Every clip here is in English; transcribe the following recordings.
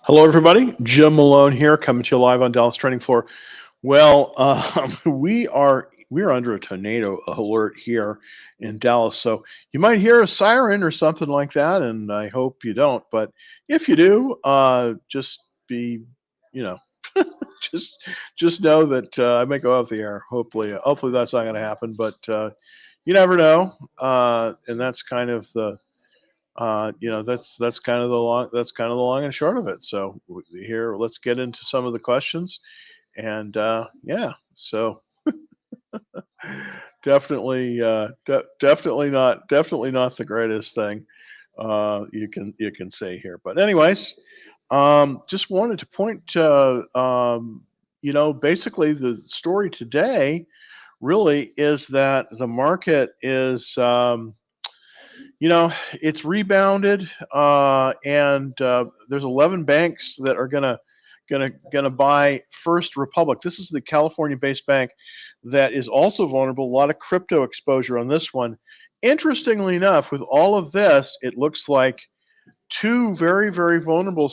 Hello, everybody. Jim Malone here, coming to you live on Dallas Training Floor. Well, we're under a tornado alert here in Dallas, so you might hear a siren or something like that, and I hope you don't. But if you do, just be, you know, just just know that I may go off the air. Hopefully that's not going to happen, but you never know. And that's kind of the that's kind of the long and short of it. So here, let's get into some of the questions, and definitely not the greatest thing you can say here. But anyways, just wanted to point to basically the story today really is that the market is. It's rebounded, and there's 11 banks that are gonna buy First Republic. This is the California-based bank that is also vulnerable. A lot of crypto exposure on this one. Interestingly enough, with all of this, it looks like two very venerable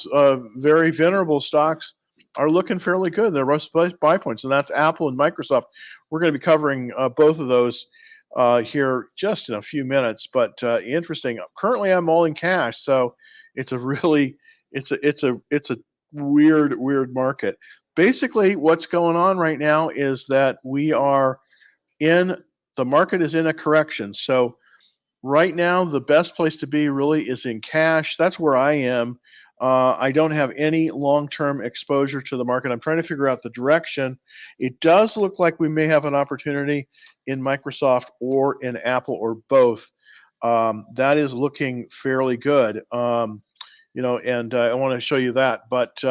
stocks are looking fairly good. They're Russ buy points, and that's Apple and Microsoft. We're going to be covering both of those here just in a few minutes. But interesting. Currently, I'm all in cash, so it's a really it's a weird market. Basically, what's going on right now is that we are in the market is in a correction. So right now, the best place to be really is in cash. That's where I am. I don't have any long-term exposure to the market. I'm trying to figure out the direction. It does look like we may have an opportunity in Microsoft or in Apple or both. That is looking fairly good. And I want to show you that. But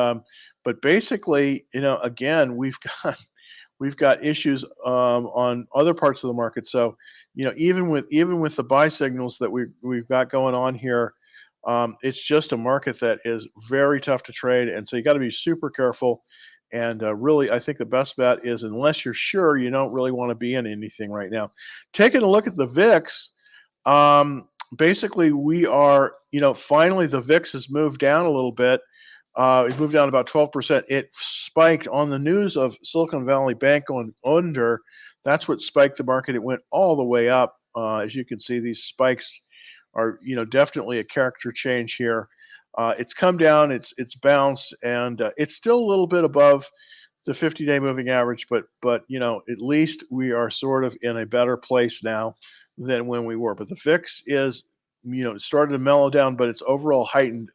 basically, again, we've got issues on other parts of the market. So, even with the buy signals that we've got going on here, it's just a market that is very tough to trade, and so you got to be super careful. And really, I think the best bet is unless you're sure, you don't really want to be in anything right now. Taking a look at the VIX, um, basically we are, finally the VIX has moved down a little bit. It moved down about 12%. It spiked on the news of Silicon Valley Bank going under. That's what spiked the market. It went all the way up. As you can see, these spikes are, definitely a character change here. It's come down, it's bounced, and it's still a little bit above the 50-day moving average, but at least we are sort of in a better place now than when we were. But the VIX is, started to mellow down, but it's overall heightened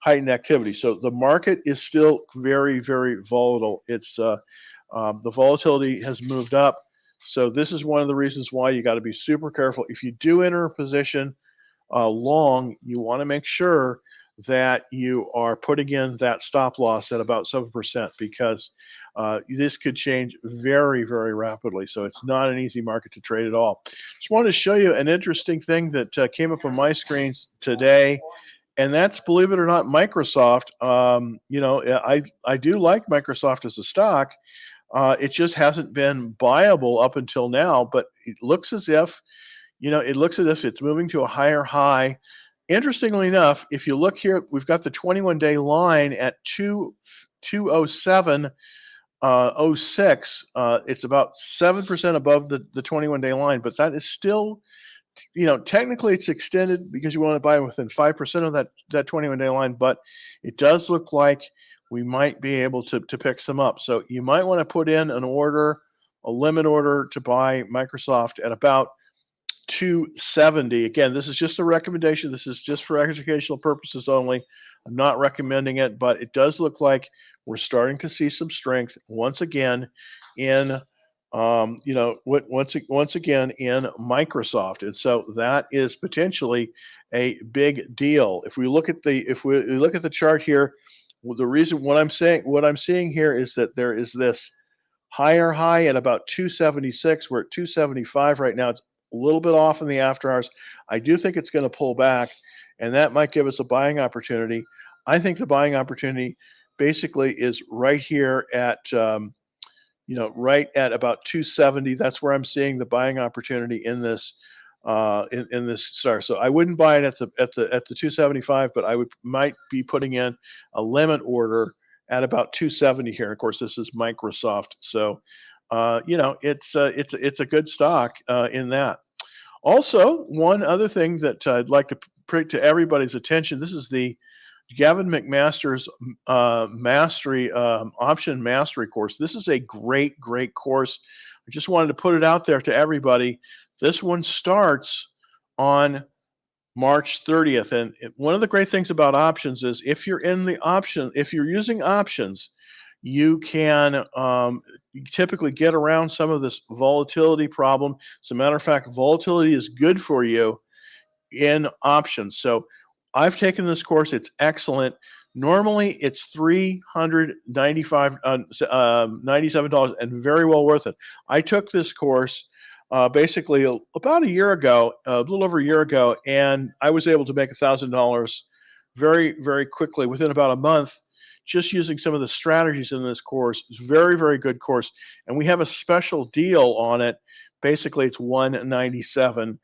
activity. So the market is still very, very volatile. The volatility has moved up. So this is one of the reasons why you got to be super careful. If you do enter a position long, you want to make sure that you are putting in that stop loss at about 7% because this could change very, very rapidly. So it's not an easy market to trade at all. Just wanted to show you an interesting thing that came up on my screens today, and that's, believe it or not, Microsoft. I do like Microsoft as a stock. It just hasn't been buyable up until now, but it looks as if it's moving to a higher high. Interestingly enough, if you look here, we've got the 21-day line at 207 06. It's about 7% above the 21-day line, but that is still, technically it's extended because you want to buy within 5% of that 21-day line, but it does look like we might be able to pick some up. So you might want to put in a limit order to buy Microsoft at about 270. Again, this is just a recommendation. This is just for educational purposes only. I'm not recommending it, but it does look like we're starting to see some strength once again in once again in Microsoft. And so that is potentially a big deal. If we look at the chart here, the reason what I'm seeing here is that there is this higher high at about 276. We're at 275 right now. It's a little bit off in the after hours. I do think it's going to pull back, and that might give us a buying opportunity. I think the buying opportunity basically is right here at right at about 270. That's where I'm seeing the buying opportunity in this in this star. So I wouldn't buy it at the 275, but I would might be putting in a limit order at about 270 here. Of course, this is Microsoft, so it's a good stock in that. Also, one other thing that I'd like to bring to everybody's attention. This is the Gavin McMaster's Mastery Option Mastery course. This is a great course. I just wanted to put it out there to everybody. This one starts on March 30th, and one of the great things about options is if you're using options, you can you typically get around some of this volatility problem. As a matter of fact, volatility is good for you in options. So I've taken this course. It's excellent. Normally, it's $97 and very well worth it. I took this course basically about a year ago, a little over a year ago, and I was able to make $1,000 very quickly within about a month, just using some of the strategies in this course. It's very good course, and we have a special deal on it. Basically, it's $197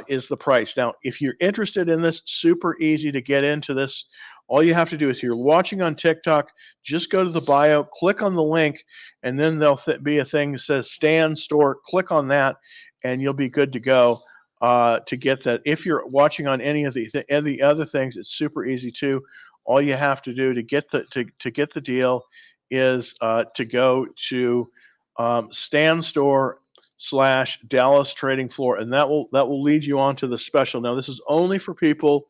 is the price. Now, if you're interested in this, super easy to get into this. All you have to do is, if you're watching on TikTok, just go to the bio, click on the link, and then there'll be a thing that says Stan Store. Click on that, and you'll be good to go to get that. If you're watching on any of the other things, it's super easy too. All you have to do to get the deal is to go to Stan Store / Dallas Trading Floor, and that will lead you on to the special. Now, this is only for people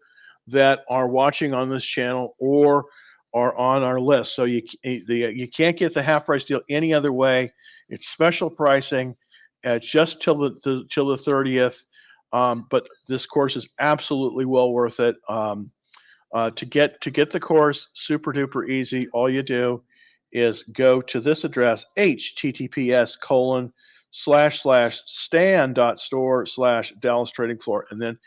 that are watching on this channel or are on our list. So you can't get the half price deal any other way. It's special pricing. It's just till the 30th. But this course is absolutely well worth it. To get the course, super duper easy. All you do is go to this address, https://stan.store/ Dallas Trading Floor, and then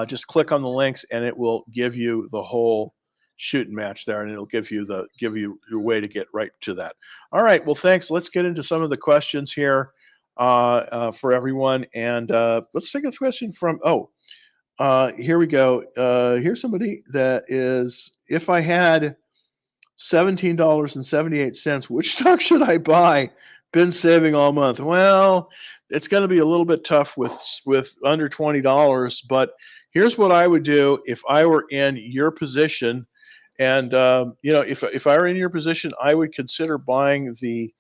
just click on the links, and it will give you the whole shoot and match there, and it'll give you your way to get right to that. All right, well, thanks. Let's get into some of the questions here for everyone, and let's take a question from here we go. Here's somebody that is, if I had $17.78, which stock should I buy? Been saving all month. Well, it's going to be a little bit tough with under $20, but here's what I would do if I were in your position. And if I were in your position, I would consider buying the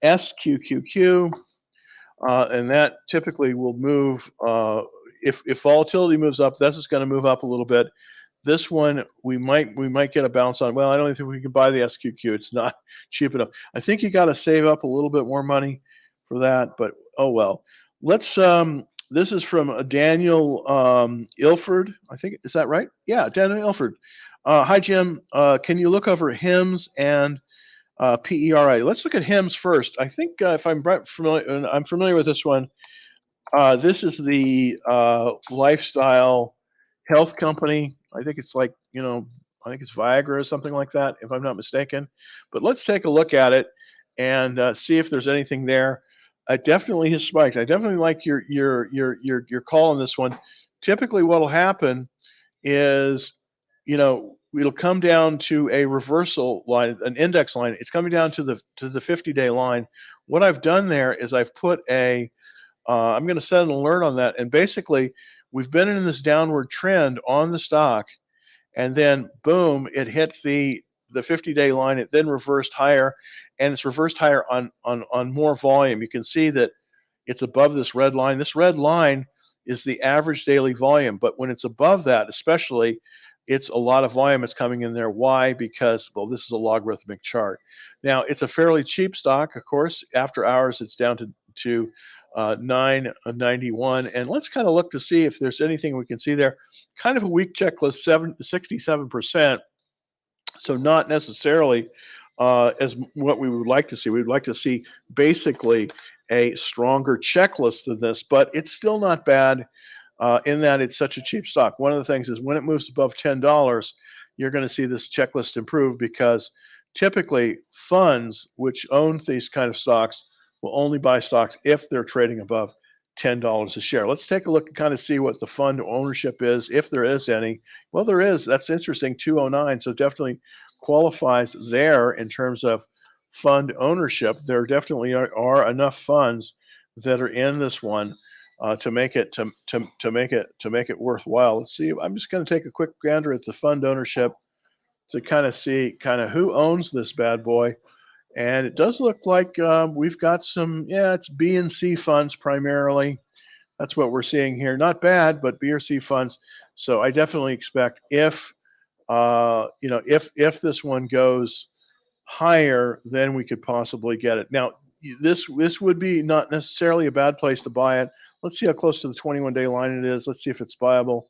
SQQQ, and that typically will move. If volatility moves up, that's just going to move up a little bit. This one we might get a bounce on. Well, I don't even think we can buy the SQQ. It's not cheap enough. I think you got to save up a little bit more money for that. But oh well. Let's. This is from Daniel Ilford. I think, is that right? Yeah, Daniel Ilford. Hi Jim. Can you look over HIMS and PERI? Let's look at HIMS first. I think if I'm familiar with this one. This is the lifestyle health company. I think it's like, I think it's Viagra or something like that, if I'm not mistaken. But let's take a look at it and see if there's anything there. It definitely has spiked. I definitely like your call on this one. Typically, what'll happen is, it'll come down to a reversal line, an index line. It's coming down to the 50-day line. What I've done there is I've put I'm going to set an alert on that. And basically, we've been in this downward trend on the stock, and then boom, it hit the 50-day line. It then reversed higher, and it's reversed higher on more volume. You can see that it's above this red line. This red line is the average daily volume, but when it's above that, especially, it's a lot of volume that's coming in there. Why? Because, well, this is a logarithmic chart. Now, it's a fairly cheap stock, of course. After hours, it's down to 991, and let's kind of look to see if there's anything we can see there. Kind of a weak checklist, 67%, so not necessarily as what we would like to see. We'd like to see basically a stronger checklist than this, but it's still not bad in that it's such a cheap stock. One of the things is when it moves above $10, you're going to see this checklist improve, because typically funds which own these kind of stocks will only buy stocks if they're trading above $10 a share. Let's take a look and kind of see what the fund ownership is, if there is any. Well, there is. That's interesting. 209. So definitely qualifies there in terms of fund ownership. There definitely are enough funds that are in this one to make it to make it worthwhile. Let's see. I'm just going to take a quick gander at the fund ownership to kind of see kind of who owns this bad boy. And it does look like we've got some, yeah, it's B and C funds primarily. That's what we're seeing here. Not bad, but B or C funds. So I definitely expect if if this one goes higher, then we could possibly get it. Now, this would be not necessarily a bad place to buy it. Let's see how close to the 21-day line it is. Let's see if it's viable.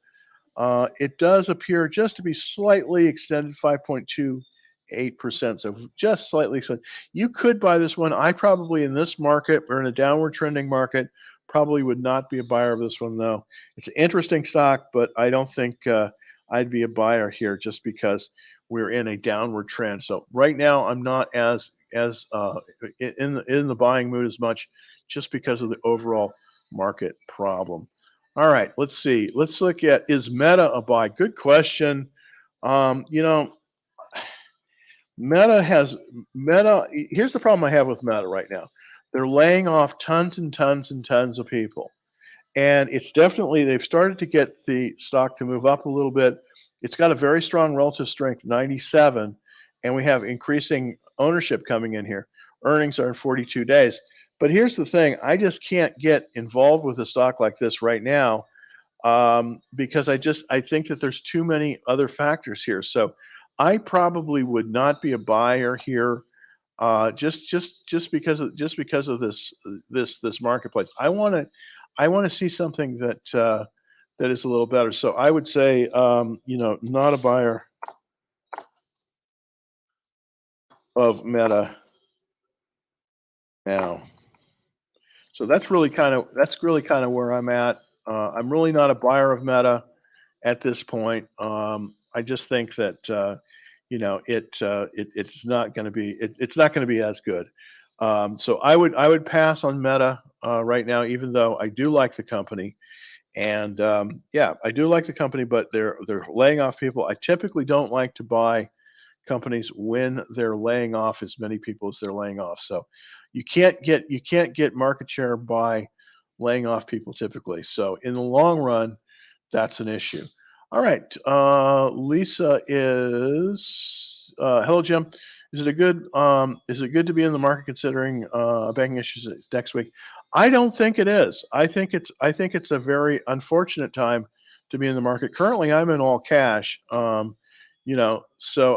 It does appear just to be slightly extended, 5.28%. So just slightly. So you could buy this one. I probably in this market, we're in a downward trending market, probably would not be a buyer of this one though. It's an interesting stock, but I don't think I'd be a buyer here just because we're in a downward trend. So right now, I'm not as in the buying mood as much, just because of the overall market problem. All right, let's see. Let's look at, is Meta a buy? Good question. You know, Meta has Meta. Here's the problem I have with Meta right now. They're laying off tons and tons and tons of people. And it's definitely, they've started to get the stock to move up a little bit. It's got a very strong relative strength, 97, and we have increasing ownership coming in here. Earnings are in 42 days. But here's the thing, I just can't get involved with a stock like this right now because I think that there's too many other factors here. So I probably would not be a buyer here, just because of this marketplace. I want to see something that is a little better. So I would say, not a buyer of Meta now. So that's really kind of where I'm at. I'm really not a buyer of Meta at this point. I just think that it's not going to be it's not going to be as good. So I would pass on Meta right now, even though I do like the company. And yeah, I do like the company, but they're laying off people. I typically don't like to buy companies when they're laying off as many people as they're laying off. So you can't get market share by laying off people typically. So in the long run, that's an issue. All right, Lisa is hello, Jim. Is it good to be in the market considering banking issues next week? I don't think it is. I think it's a very unfortunate time to be in the market. Currently, I'm in all cash. So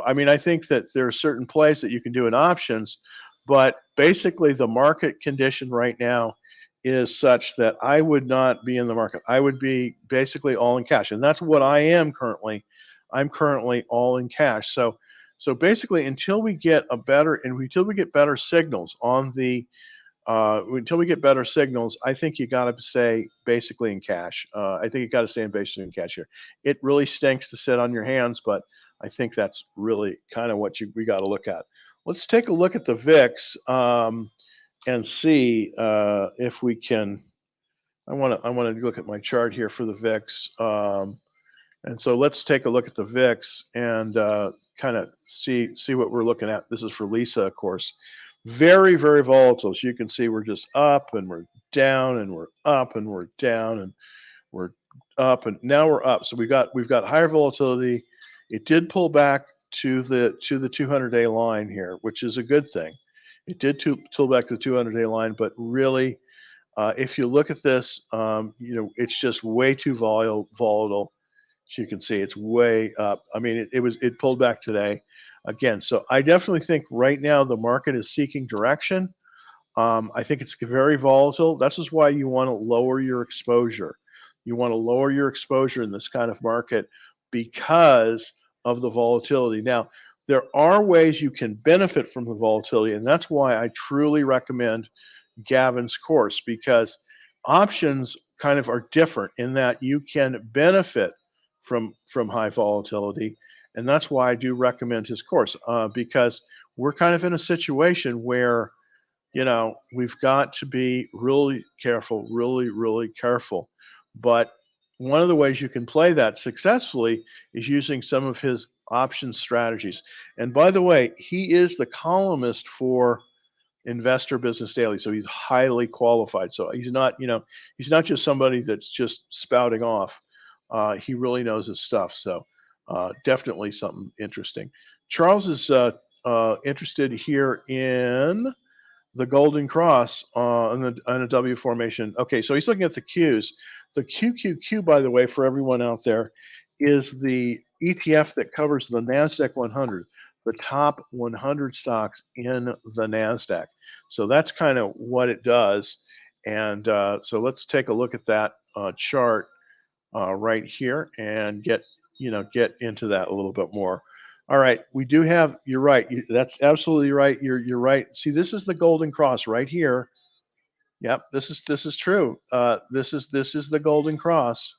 I mean, I think that there are certain plays that you can do in options, but basically the market condition right now is such that I would not be in the market. I would be basically all in cash, and that's what I am currently. I'm currently all in cash. So basically, until we get better signals on the until we get better signals, I think you got to stay basically in cash. I think you got to stay in basically in cash here. It really stinks to sit on your hands, but I think that's really kind of what we got to look at. Let's take a look at the VIX and see if we can. I want to look at my chart here for the VIX, and so let's take a look at the VIX and kind of see what we're looking at. This is for Lisa, of course. Very, very volatile. So you can see we're just up and we're down and we're up and we're down and we're up and now we're up. So we've got higher volatility. It did pull back to the 200-day line here, which is a good thing. It did pull back to the 200-day line, but really, if you look at this, it's just way too volatile. As you can see, it's way up. I mean, it pulled back today again. So I definitely think right now the market is seeking direction. I think it's very volatile. This is why you want to lower your exposure. You want to lower your exposure in this kind of market because of the volatility. Now, there are ways you can benefit from the volatility, and that's why I truly recommend Gavin's course, because options kind of are different in that you can benefit from high volatility, and that's why I do recommend his course, because we're kind of in a situation where we've got to be really careful, really, really careful. But one of the ways you can play that successfully is using some of his option strategies. And by the way, he is the columnist for Investor Business Daily, so he's highly qualified. So he's not just somebody that's just spouting off. He really knows his stuff. So definitely something interesting. Charles is interested here in the Golden Cross on a W formation. Okay, so he's looking at the Qs. The QQQ, by the way, for everyone out there, is the ETF that covers the NASDAQ 100, the top 100 stocks in the NASDAQ. So that's kind of what it does. And so let's take a look at that chart right here and get into that a little bit more. All right, we do have. You're right. That's absolutely right. You're right. See, this is the Golden Cross right here. Yep, this is true. This is the Golden Cross.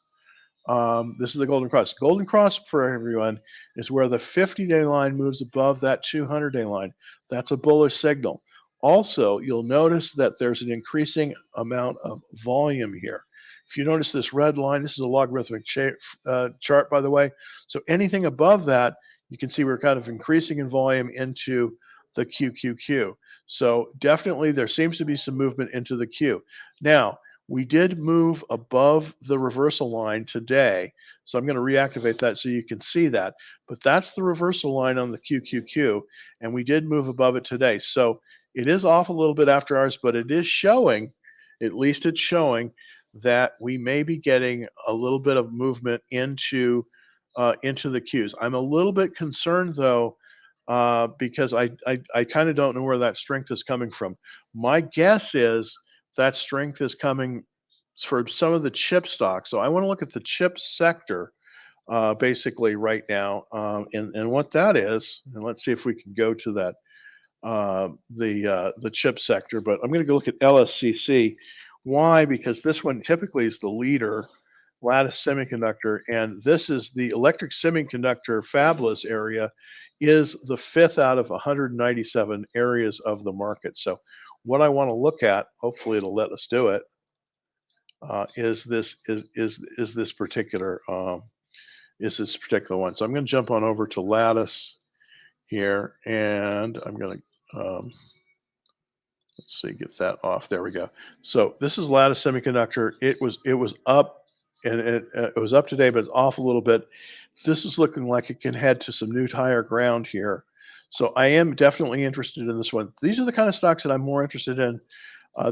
This is the Golden Cross. Golden Cross for everyone is where the 50-day line moves above that 200-day line. That's a bullish signal. Also, you'll notice that there's an increasing amount of volume here. If you notice this red line, this is a logarithmic chart, by the way. So anything above that, you can see we're kind of increasing in volume into the QQQ. So definitely there seems to be some movement into the Q. Now, we did move above the reversal line today. So I'm going to reactivate that so you can see that. But that's the reversal line on the QQQ. And we did move above it today. So it is off a little bit after hours, but it is showing, at least it's showing, that we may be getting a little bit of movement into the Qs. I'm a little bit concerned though, because I kind of don't know where that strength is coming from. My guess is that strength is coming for some of the chip stocks. So I want to look at the chip sector basically right now, and what that is. And let's see if we can go to that the chip sector. But I'm going to go look at LSCC. Why? Because this one typically is the leader, Lattice Semiconductor, and this is the electric semiconductor fabless area is the fifth out of 197 areas of the market. So what I want to look at, hopefully it'll let us do it, is this particular one. So I'm going to jump on over to Lattice here, and I'm going to let's see, get that off. There we go. So this is Lattice Semiconductor. It was up, and it was up today, but it's off a little bit. This is looking like it can head to some new higher ground here. So I am definitely interested in this one. These are the kind of stocks that I'm more interested in.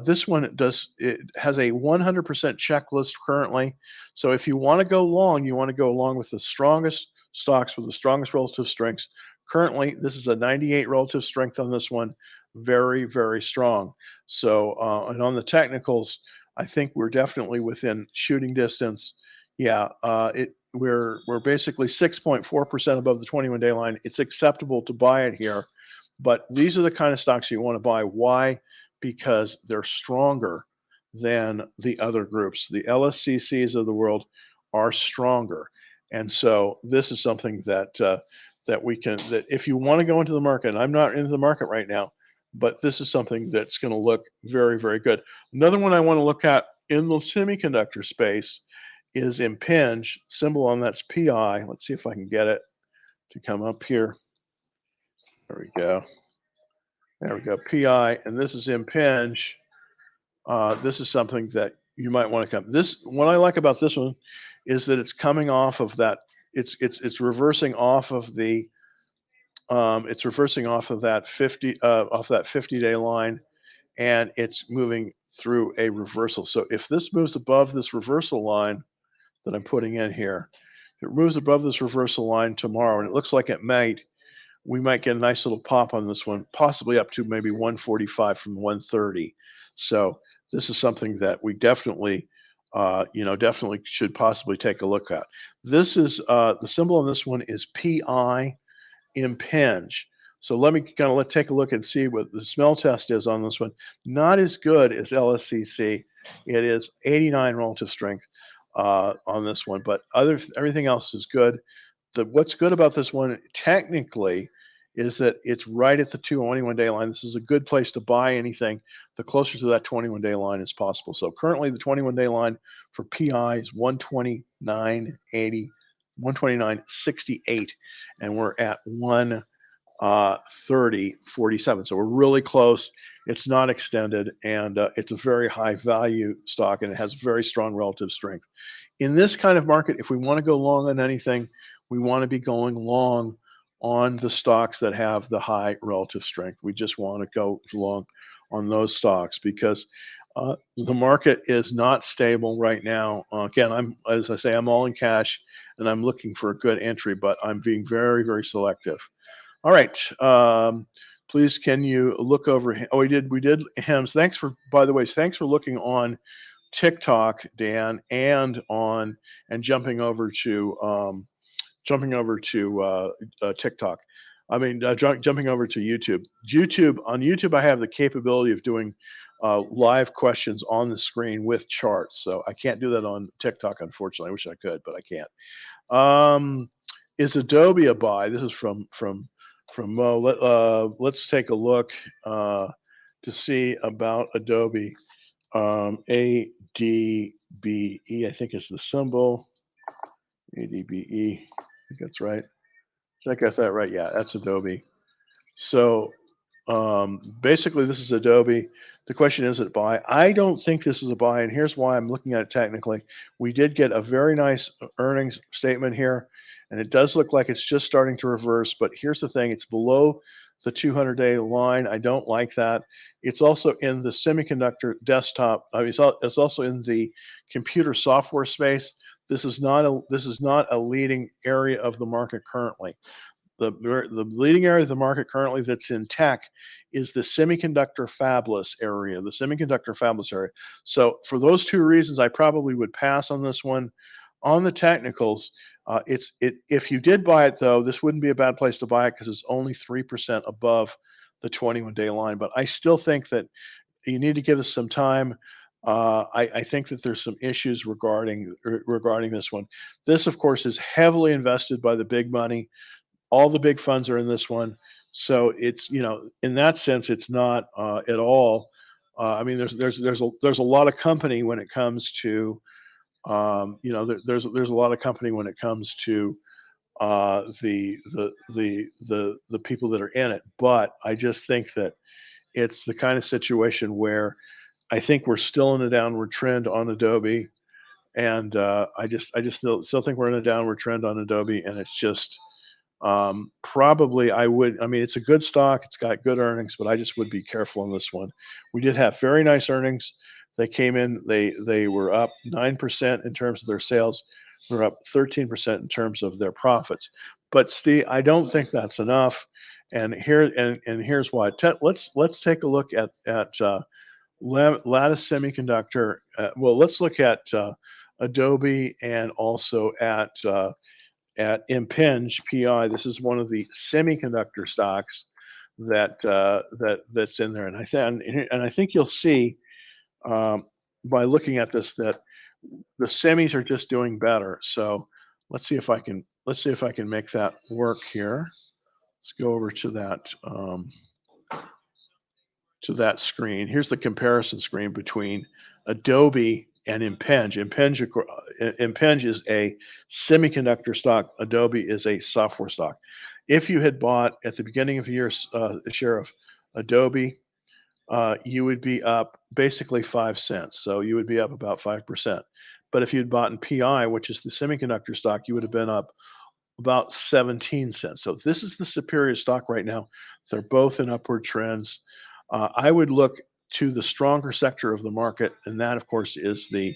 This one it has a 100% checklist currently. So if you want to go long, you want to go along with the strongest stocks with the strongest relative strengths. Currently, this is a 98 relative strength on this one. Very, very strong. So, and on the technicals, I think we're definitely within shooting distance. Yeah, we're basically 6.4% above the 21-day line. It's acceptable to buy it here, but these are the kind of stocks you want to buy. Why? Because they're stronger than the other groups. The LSCCs of the world are stronger, and so this is something that that if you want to go into the market, and I'm not into the market right now, but this is something that's going to look very, very good. Another one I want to look at in the semiconductor space is Impinj. Symbol on that's PI. Let's see if I can get it to come up here. There we go. There we go. PI, and this is Impinj. This is something that you might want to come. What I like about this one is that it's coming off of that. It's reversing off of the. It's reversing off of that 50-day line, and it's moving through a reversal. So if this moves above this reversal line that I'm putting in here, if it moves above this reversal line tomorrow, and it looks like it might, we might get a nice little pop on this one, possibly up to maybe 145 from 130. So this is something that we definitely, definitely should possibly take a look at. This is the symbol on this one is PI Impinj. So let me kind of take a look and see what the smell test is on this one. Not as good as LSCC. It is 89 relative strength on this one, but everything else is good. What's good about this one technically is that it's right at the 21-day line. This is a good place to buy anything the closer to that 21-day line as possible. So currently the 21-day line for PI is 129.80, 129.68, and we're at 30.47. So we're really close. It's not extended, and it's a very high value stock, and it has very strong relative strength. In this kind of market, if we want to go long on anything, we want to be going long on the stocks that have the high relative strength. We just want to go long on those stocks because the market is not stable right now. Again, as I say, I'm all in cash, and I'm looking for a good entry, but I'm being very, very selective. All right. Please, can you look over? Oh, we did hymns. Thanks for, by the way, thanks for looking on TikTok, Dan, and jumping over to TikTok. I mean, jumping over to YouTube. On YouTube, I have the capability of doing live questions on the screen with charts. So I can't do that on TikTok, unfortunately. I wish I could, but I can't. Is Adobe a buy? This is from Mo. Let's take a look to see about Adobe. ADBE, I think is the symbol. ADBE, I think that's right. Did I get that right? Yeah, that's Adobe. So basically, this is Adobe. The question is it buy? I don't think this is a buy, and here's why I'm looking at it technically. We did get a very nice earnings statement here, and it does look like it's just starting to reverse. But here's the thing: it's below the 200-day line. I don't like that. It's also in the semiconductor desktop. I mean, it's also in the computer software space. This is not a leading area of the market currently. The leading area of the market currently that's in tech is the semiconductor fabless area, the semiconductor fabless area. So for those two reasons, I probably would pass on this one. On the technicals, if you did buy it though, this wouldn't be a bad place to buy it because it's only 3% above the 21-day line. But I still think that you need to give us some time. I think that there's some issues regarding this one. This, of course, is heavily invested by the big money. All the big funds are in this one. So it's, in that sense, it's not at all. I mean, there's a lot of company when it comes to, there's a lot of company when it comes to the people that are in it. But I just think that it's the kind of situation where I think we're still in a downward trend on Adobe, and I just still think we're in a downward trend on Adobe, and it's just probably I would. I mean, it's a good stock. It's got good earnings, but I just would be careful on this one. We did have very nice earnings. They came in. They were up 9% in terms of their sales. They're up 13% in terms of their profits. But Steve, I don't think that's enough. And here's why. Let's take a look at Lattice Semiconductor. Well, let's look at Adobe and also at Impinj PI. This is one of the semiconductor stocks that's in there, and I think you'll see by looking at this that the semis are just doing better. So let's see if I can make that work here. Let's go over to that screen. Here's the comparison screen between Adobe and Impinj. Impinj is a semiconductor stock. Adobe is a software stock. If you had bought at the beginning of the year a share of Adobe, you would be up basically 5 cents. So you would be up about 5%. But if you'd bought in PI, which is the semiconductor stock, you would have been up about 17 cents. So this is the superior stock right now. They're both in upward trends. I would look to the stronger sector of the market, and that, of course, is the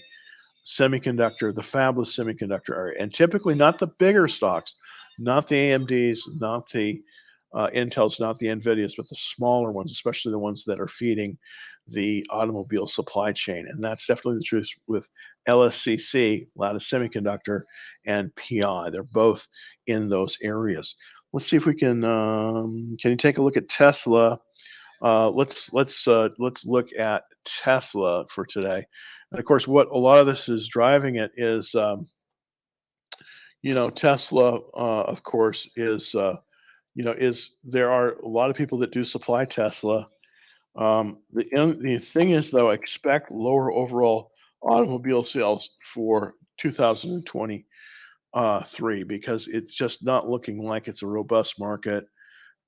fabless semiconductor area. And typically not the bigger stocks, not the AMDs, not the Intels, not the NVIDIAs, but the smaller ones, especially the ones that are feeding the automobile supply chain. And that's definitely the truth with LSCC, Lattice Semiconductor, and PI. They're both in those areas. Let's see if we can you take a look at Tesla? Let's look at Tesla for today. And of course, what a lot of this is driving it is, Tesla, of course, is is there are a lot of people that do supply Tesla. The thing is, though, expect lower overall automobile sales for 2023 because it's just not looking like it's a robust market.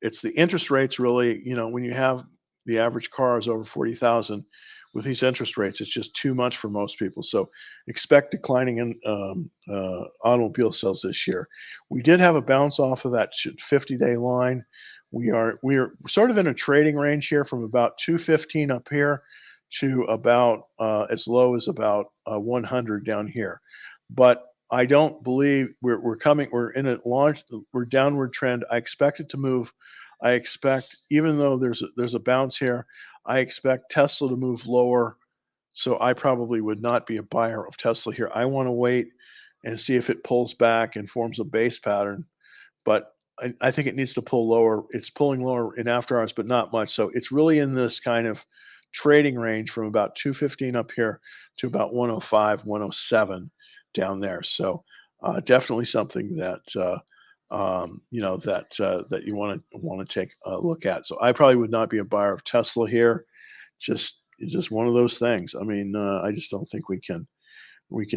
It's the interest rates really, when you have the average car is over 40,000 with these interest rates, it's just too much for most people. So expect declining in automobile sales this year. We did have a bounce off of that 50-day line. We are sort of in a trading range here from about 215 up here to about as low as about 100 down here. But I don't believe we're in a launch, we're downward trend. I expect it to move. I expect, even though there's a bounce here, I expect Tesla to move lower. So I probably would not be a buyer of Tesla here. I want to wait and see if it pulls back and forms a base pattern. But I think it needs to pull lower. It's pulling lower in after hours, but not much. So it's really in this kind of trading range from about 215 up here to about 105, 107 down there. So definitely something that that you want to take a look at. So I probably would not be a buyer of Tesla here. Just one of those things. I mean, I just don't think we can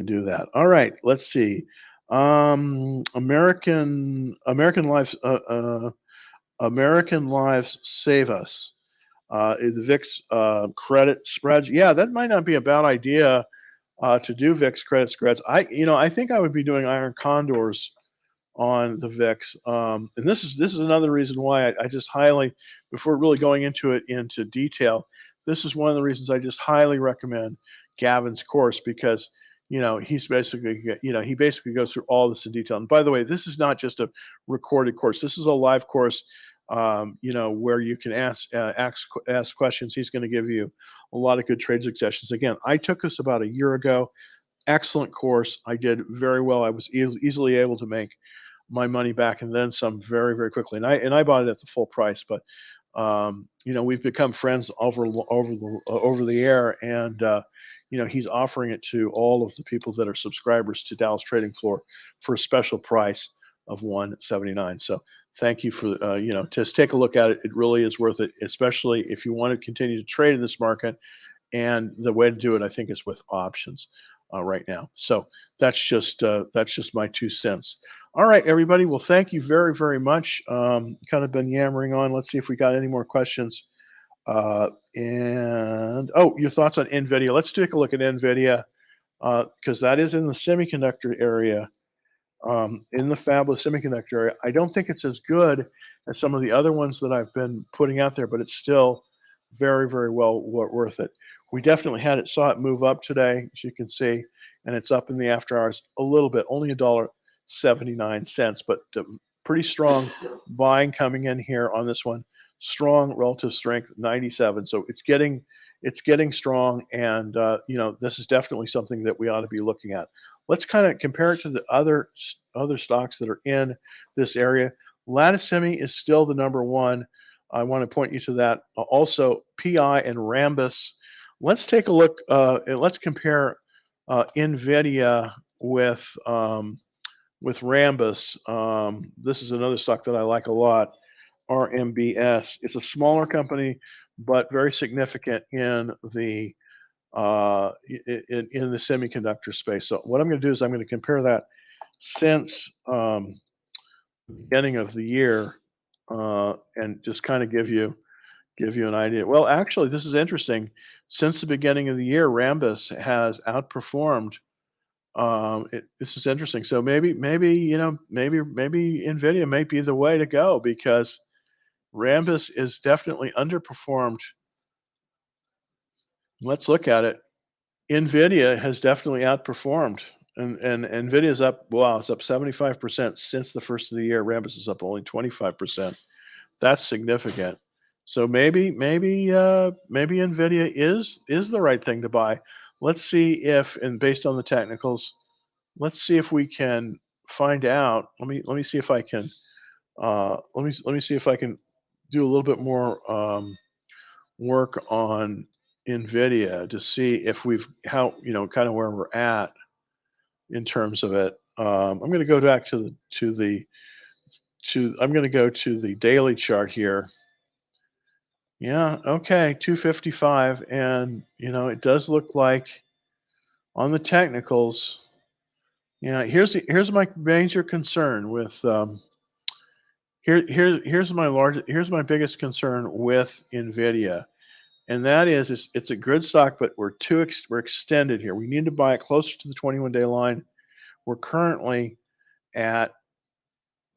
do that. All right, let's see. American lives save us. The VIX credit spreads. Yeah, that might not be a bad idea to do VIX credit spreads. I think I would be doing iron condors on the VIX. And this is another reason why I just highly, before really going into detail, this is one of the reasons I just highly recommend Gavin's course because he basically goes through all this in detail. And by the way, this is not just a recorded course. This is a live course. Where you can ask questions. He's going to give you a lot of good trade suggestions. Again, I took this about a year ago. Excellent course. I did very well. I was easily able to make my money back and then some very, very quickly. And I bought it at the full price. But we've become friends over the air, and he's offering it to all of the people that are subscribers to Dallas Trading Floor for a special price of 179. So thank you for just take a look at it. It really is worth it, especially if you want to continue to trade in this market. And the way to do it, I think, is with options right now. So that's just my 2 cents. All right, everybody. Well, thank you very, very much. Kind of been yammering on. Let's see if we got any more questions. Your thoughts on NVIDIA. Let's take a look at NVIDIA because that is in the semiconductor area, in the fabless semiconductor area. I don't think it's as good as some of the other ones that I've been putting out there, but it's still very, very well worth it. We definitely saw it move up today, as you can see, and it's up in the after hours a little bit, only $1.79, but pretty strong buying coming in here on this one. Strong relative strength, 97. So it's getting strong, and this is definitely something that we ought to be looking at. Let's kind of compare it to the other stocks that are in this area. Lattice Semi is still the number one. I want to point you to that. Also, PI and Rambus. Let's take a look. And let's compare NVIDIA with Rambus. This is another stock that I like a lot. RMBS. It's a smaller company, but very significant in the in the semiconductor space. So what I'm going to do is I'm going to compare that since the beginning of the year and just kind of give you an idea. Well, actually, this is interesting. Since the beginning of the year, Rambus has outperformed. This is interesting. So maybe Nvidia might be the way to go because Rambus is definitely underperformed. Let's look at it. Nvidia has definitely outperformed, and Nvidia's up. Wow, it's up 75% since the first of the year. Rambus is up only 25%. That's significant. So maybe Nvidia is the right thing to buy. Let's see if, and based on the technicals, let's see if we can find out. Let me see if I can. Let me see if I can do a little bit more work on Nvidia to see if we've kind of where we're at in terms of it. I'm going to go back to the I'm going to go to the daily chart here. Yeah, okay, 255, and it does look like on the technicals. Yeah, here's my major concern with here's my biggest concern with Nvidia, and that is it's a good stock, but we're extended here. We need to buy it closer to the 21-day line. We're currently at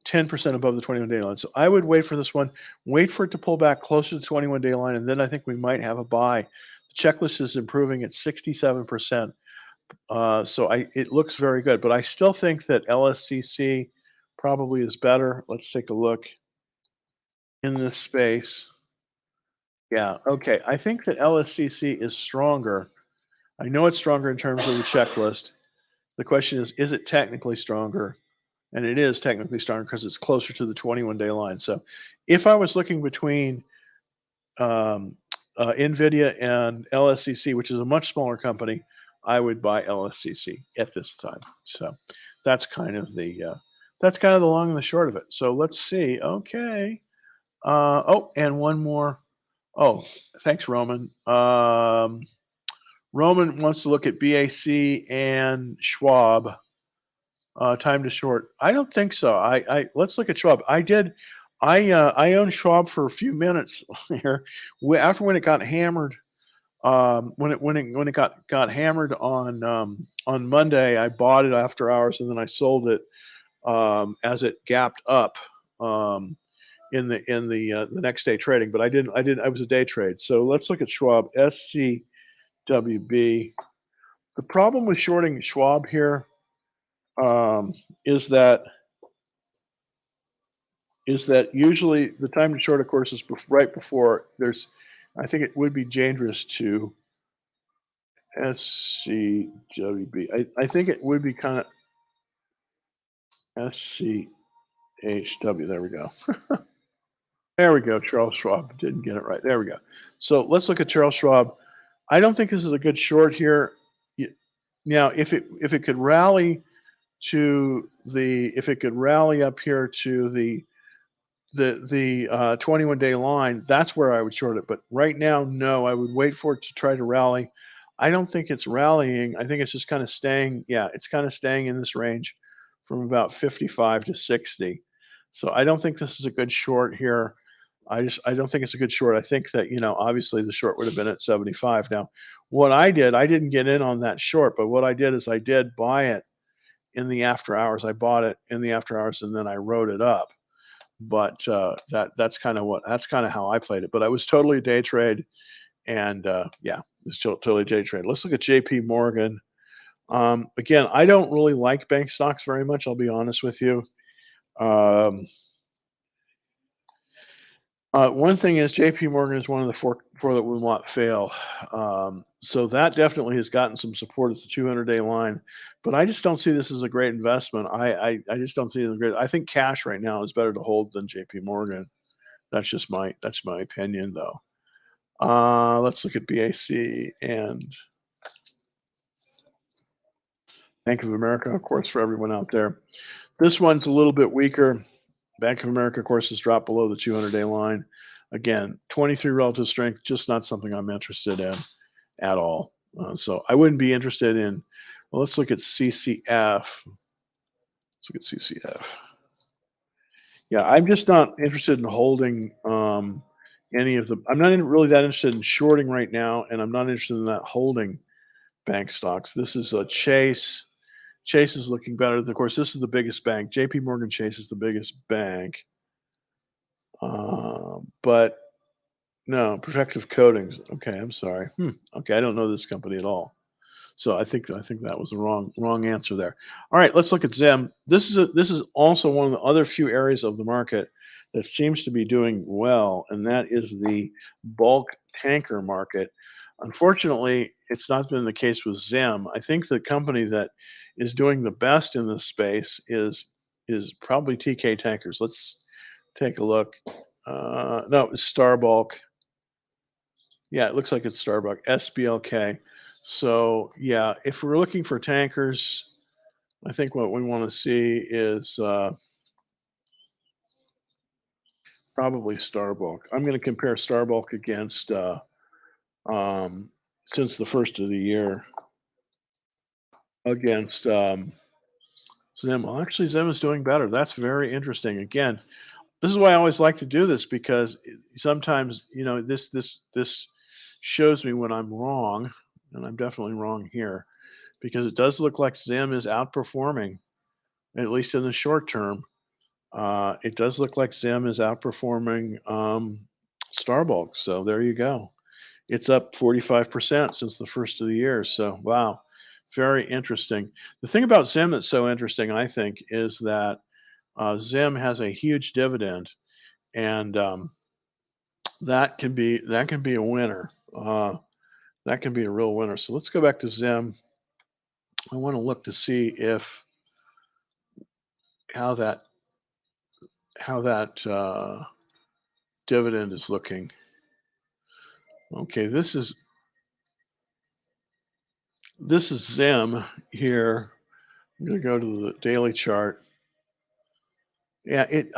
10% above the 21-day line. So I would wait for this one, wait for it to pull back closer to the 21-day line, and then I think we might have a buy. The checklist is improving at 67%. So it looks very good, but I still think that LSCC probably is better. Let's take a look in this space. Yeah, okay. I think that LSCC is stronger. I know it's stronger in terms of the checklist. The question is it technically stronger? And it is technically stronger because it's closer to the 21-day line. So if I was looking between um, NVIDIA and LSCC, which is a much smaller company, I would buy LSCC at this time. So that's kind of the long and the short of it. So let's see. Okay. Oh, and one more. Oh, thanks, Roman. Roman wants to look at BAC and Schwab. Time to short. I don't think so. I let's look at Schwab. I owned Schwab for a few minutes here. After when it got hammered, when it got hammered on Monday, I bought it after hours and then I sold it as it gapped up in the next day trading. But I was a day trade. So let's look at Schwab SCWB. The problem with shorting Schwab here um, is that usually the time to short, of course, is right before there's. I think it would be dangerous to SCWB. I think it would be kind of SCHW. There we go. There we go. Charles Schwab didn't get it right. There we go. So let's look at Charles Schwab. I don't think this is a good short here. Now, if it could rally if it could rally up here to the 21-day line, that's where I would short it. But right now, no, I would wait for it to try to rally. I don't think it's rallying. I think it's just kind of staying. Yeah, it's kind of staying in this range from about 55 to 60. So I don't think this is a good short here. I don't think it's a good short. I think that obviously the short would have been at 75. Now, what I didn't get in on that short, but what I did is I did buy it in the after hours. I bought it in the after hours and then I wrote it up. But that's kind of how I played it. But I was totally a day trade, and yeah, it was totally day trade. Let's look at J.P. Morgan. Again, I don't really like bank stocks very much. I'll be honest with you. Um, one thing is J.P. Morgan is one of the four that will not fail. So that definitely has gotten some support at the 200-day line. But I just don't see this as a great investment. I just don't see it as a great. I think cash right now is better to hold than J.P. Morgan. That's my opinion, though. Let's look at BAC and Bank of America, of course, for everyone out there. This one's a little bit weaker. Bank of America, of course, has dropped below the 200-day line. Again, 23 relative strength, just not something I'm interested in at all. So I wouldn't be interested in. Well, let's look at CCF. Let's look at CCF. Yeah, I'm just not interested in holding any of the. I'm not really that interested in shorting right now, and I'm not interested in that holding bank stocks. This is a Chase. Chase is looking better. Of course, this is the biggest bank. J.P. Morgan Chase is the biggest bank. But no, Protective Coatings. Okay, I'm sorry. Okay, I don't know this company at all. So I think that was the wrong answer there. All right, let's look at Zim. This is also one of the other few areas of the market that seems to be doing well, and that is the bulk tanker market. Unfortunately, it's not been the case with Zim. I think the company that is doing the best in this space is probably TK Tankers. Let's take a look. No, it's Starbulk. Yeah, it looks like it's Starbuck, SBLK. So yeah, if we're looking for tankers, I think what we want to see is Probably Starbulk. I'm going to compare Starbulk against um, since the first of the year against Zim. Well, actually, Zim is doing better. That's very interesting. Again, this is why I always like to do this because sometimes this shows me when I'm wrong, and I'm definitely wrong here because it does look like Zim is outperforming at least in the short term. It does look like Zim is outperforming Starbulk. So there you go. It's up 45% since the first of the year. So wow, very interesting. The thing about Zim that's so interesting, I think, is that Zim has a huge dividend, and that can be a winner. That can be a real winner. So let's go back to Zim. I want to look to see if how that how that dividend is looking. Okay, this is Zim here. I'm going to go to the daily chart. Yeah, it's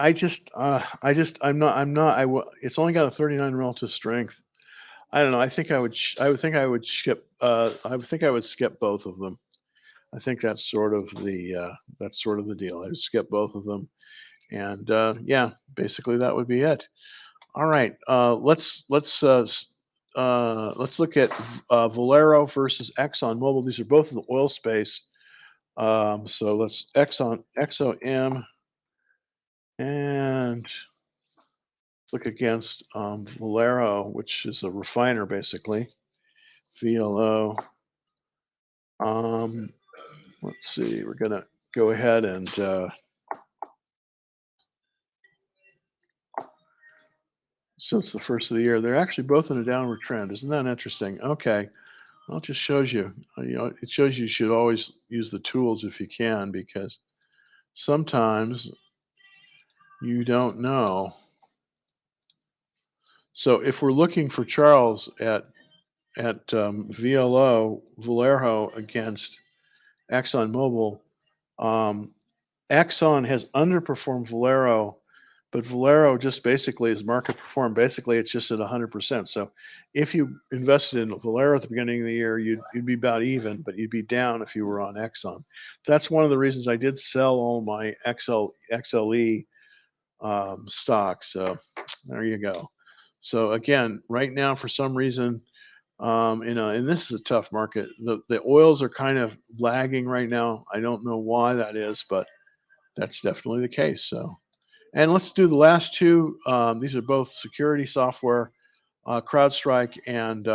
only got a 39 relative strength. I don't know. I would think I would skip both of them. I think that's sort of the deal. I would skip both of them, and yeah, basically that would be it. All right, let's look at Valero versus Exxon Mobil. These are both in the oil space. So let's XOM, and let's look against Valero, which is a refiner basically. VLO. Um, let's see. We're gonna go ahead and since the first of the year, they're actually both in a downward trend. Isn't that interesting? Okay. Well, it just shows you, it shows you should always use the tools if you can, because sometimes you don't know. So if we're looking for Charles at VLO Valero against ExxonMobil, um, Exxon has underperformed Valero, but Valero just basically is market performed. Basically, it's just at 100%. So if you invested in Valero at the beginning of the year, you'd be about even, but you'd be down if you were on Exxon. That's one of the reasons I did sell all my XLE stocks. So there you go. So again, right now, for some reason, and this is a tough market. The oils are kind of lagging right now. I don't know why that is, but that's definitely the case. So, and let's do the last two. These are both security software, CrowdStrike and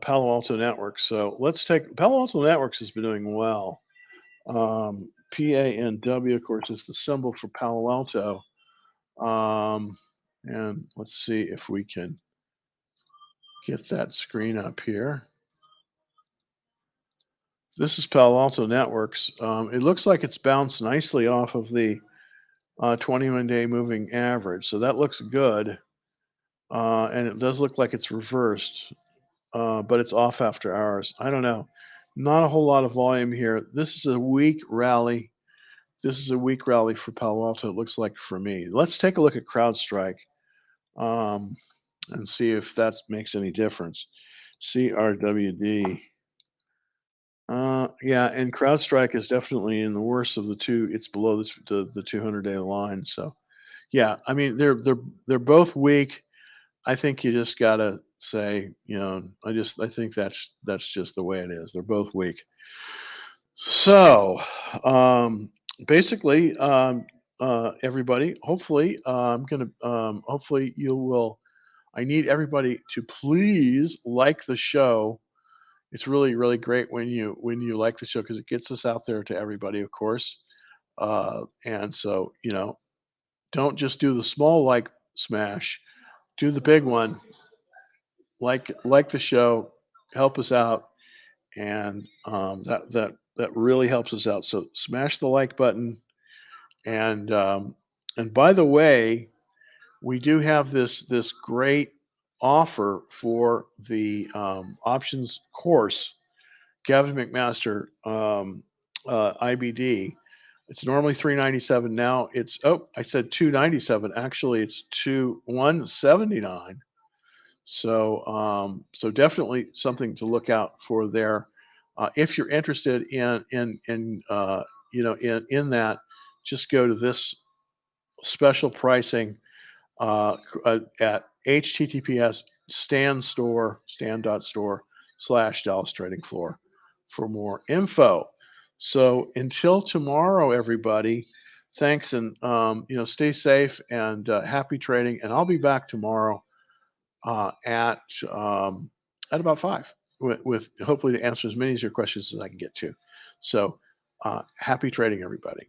Palo Alto Networks. So let's take Palo Alto Networks has been doing well. PANW, of course, is the symbol for Palo Alto. And let's see if we can get that screen up here. This is Palo Alto Networks. It looks like it's bounced nicely off of the 21-day moving average. So that looks good. And it does look like it's reversed, but it's off after hours. I don't know. Not a whole lot of volume here. This is a weak rally. This is a weak rally for Palo Alto, it looks like for me. Let's take a look at CrowdStrike um, and see if that makes any difference. CRWD. Yeah, and CrowdStrike is definitely in the worst of the two. It's below the 200-day line. So yeah, I mean they're both weak. I think you just gotta say, I think that's just the way it is. They're both weak. So basically, everybody, hopefully, hopefully you will. I need everybody to please like the show. It's really, really great when you like the show because it gets us out there to everybody, of course. And so, don't just do the small like smash, do the big one. Like the show, help us out, and that really helps us out. So smash the like button, and by the way, we do have this great offer for the options course, Gavin McMaster IBD. It's normally 397 now. It's oh, I said 297. Actually, it's 179. So so definitely something to look out for there. If you're interested in in that, just go to this special pricing at https stand.store / Dallas Trading Floor for more info. So until tomorrow, everybody, thanks and stay safe and happy trading. And I'll be back tomorrow uh, at um, at about 5 with hopefully to answer as many of your questions as I can get to. So happy trading, everybody.